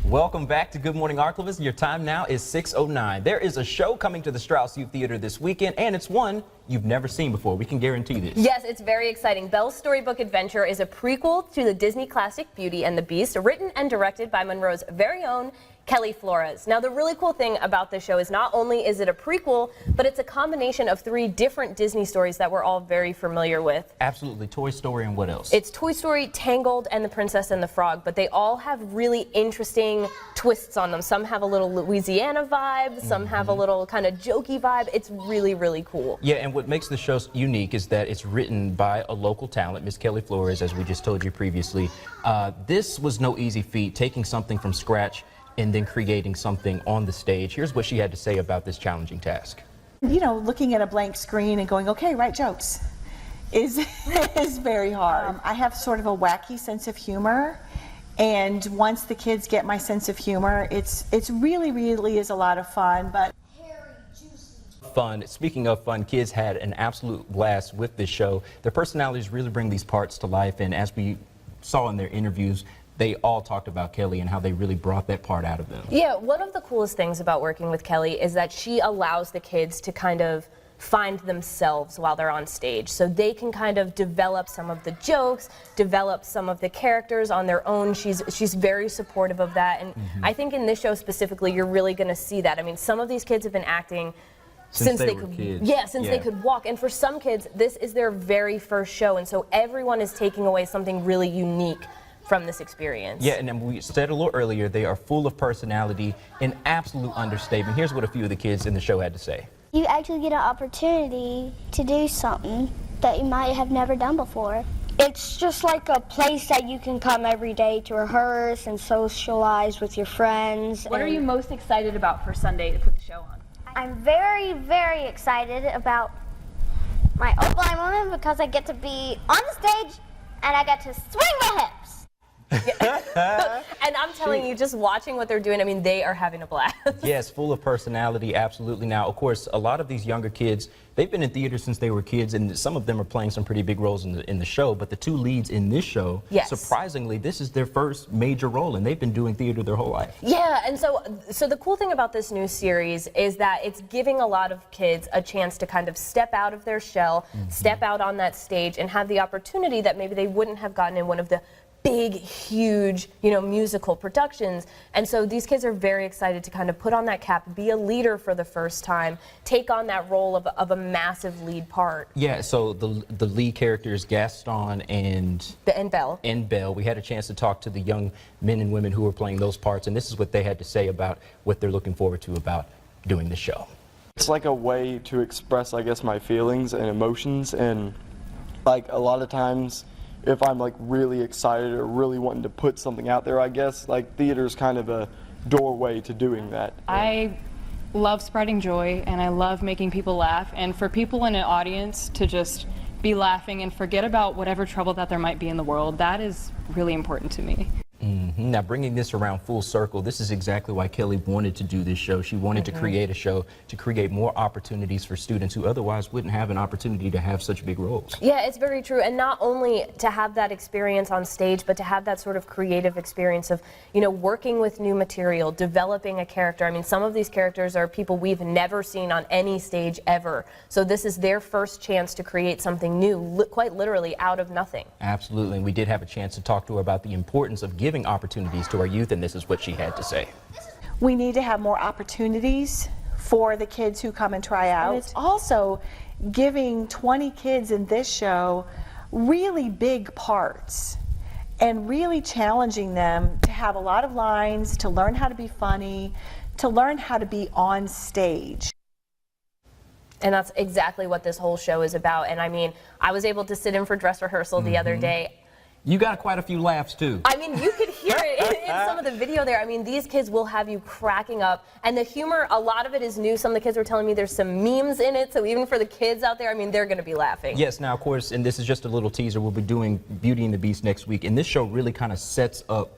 Welcome back to Good Morning Archivist. Your time now is 6:09. There is a show coming to the Strauss Youth Theater this weekend, and it's one you've never seen before. We can guarantee this. Yes, it's very exciting. Belle's Storybook Adventure is a prequel to the Disney classic Beauty and the Beast, written and directed by Monroe's very own Kelly Flores. Now, the really cool thing about this show is not only is it a prequel, but it's a combination of 3 different Disney stories that we're all very familiar with. Absolutely. Toy Story and what else? It's Toy Story, Tangled, and The Princess and the Frog, but they all have really interesting twists on them. Some have a little Louisiana vibe, some have a little kind of jokey vibe. It's really, really cool. Yeah, and what makes the show unique is that it's written by a local talent, Miss Kelly Flores, as we just told you previously. This was no easy feat, taking something from scratch and then creating something on the stage. Here's what she had to say about this challenging task. You know, looking at a blank screen and going, okay, write jokes is very hard. I have sort of a wacky sense of humor, and once the kids get my sense of humor, it's really is a lot of fun. But fun. Speaking of fun, kids had an absolute blast with this show. Their personalities really bring these parts to life, and as we saw in their interviews, they all talked about Kelly and how they really brought that part out of them. Yeah, one of the coolest things about working with Kelly is that she allows the kids to kind of find themselves while they're on stage. So they can kind of develop some of the jokes, develop some of the characters on their own. She's very supportive of that. And I think in this show specifically, you're really going to see that. I mean, some of these kids have been acting since they could, they could walk. And for some kids, this is their very first show. And so everyone is taking away something really unique from this experience. Yeah, and then we said a little earlier, they are full of personality and absolute understatement. Here's what a few of the kids in the show had to say. You actually get an opportunity to do something that you might have never done before. It's just like a place that you can come every day to rehearse and socialize with your friends. What are you most excited about for Sunday to put the show on? I'm very excited about my opening moment because I get to be on the stage and I get to swing my hips. And I'm telling you, just watching what they're doing, I mean, they are having a blast. Yes, full of personality, absolutely. Now, of course, a lot of these younger kids, they've been in theater since they were kids, and some of them are playing some pretty big roles in the show, but the 2 leads in this show, surprisingly, this is their first major role, and they've been doing theater their whole life. Yeah, and so the cool thing about this new series is that it's giving a lot of kids a chance to kind of step out of their shell, step out on that stage, and have the opportunity that maybe they wouldn't have gotten in one of the big, huge, musical productions. And so these kids are very excited to kind of put on that cap, be a leader for the first time, take on that role of a massive lead part. Yeah, so the lead characters, Gaston and Belle. And Belle, we had a chance to talk to the young men and women who were playing those parts, and this is what they had to say about what they're looking forward to about doing the show. It's like a way to express, I guess, my feelings and emotions, and like a lot of times if I'm like really excited or really wanting to put something out there, I guess, like theater's kind of a doorway to doing that. I love spreading joy and I love making people laugh, and for people in an audience to just be laughing and forget about whatever trouble that there might be in the world, that is really important to me. Now, bringing this around full circle, this is exactly why Kelly wanted to do this show. She wanted to create a show to create more opportunities for students who otherwise wouldn't have an opportunity to have such big roles. Yeah, it's very true. And not only to have that experience on stage, but to have that sort of creative experience of, working with new material, developing a character. I mean, some of these characters are people we've never seen on any stage ever. So this is their first chance to create something new, quite literally out of nothing. Absolutely. And we did have a chance to talk to her about the importance of giving opportunities to our youth, and this is what she had to say. we need to have more opportunities for the kids who come and try out. And it's also giving 20 kids in this show really big parts and really challenging them to have a lot of lines, to learn how to be funny, to learn how to be on stage. And that's exactly what this whole show is about. And I mean, I was able to sit in for dress rehearsal the other day. You got quite a few laughs too. I mean, you could hear it in some of the video there. I mean, these kids will have you cracking up. And the humor, a lot of it is new. Some of the kids were telling me there's some memes in it. So even for the kids out there, I mean, they're going to be laughing. Yes, now of course, and this is just a little teaser, we'll be doing Beauty and the Beast next week. And this show really kind of sets up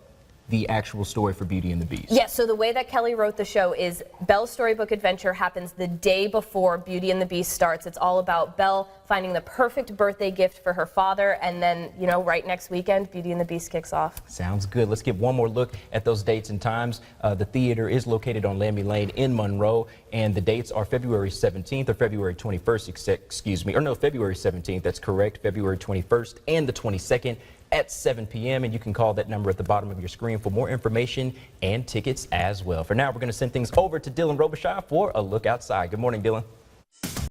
the actual story for Beauty and the Beast. Yes, so the way that Kelly wrote the show is Belle's Storybook adventure happens the day before Beauty and the Beast starts. It's all about Belle finding the perfect birthday gift for her father, and then, you know, right next weekend, Beauty and the Beast kicks off. Sounds good. Let's get one more look at those dates and times. The theater is located on Lammy Lane in Monroe, and the dates are February 17th or February 21st, excuse me, or no, February 17th, that's correct, February 21st and the 22nd. At 7 p.m. and you can call that number at the bottom of your screen for more information and tickets as well. For now, we're going to send things over to Dylan Robichaud for a look outside. Good morning, Dylan.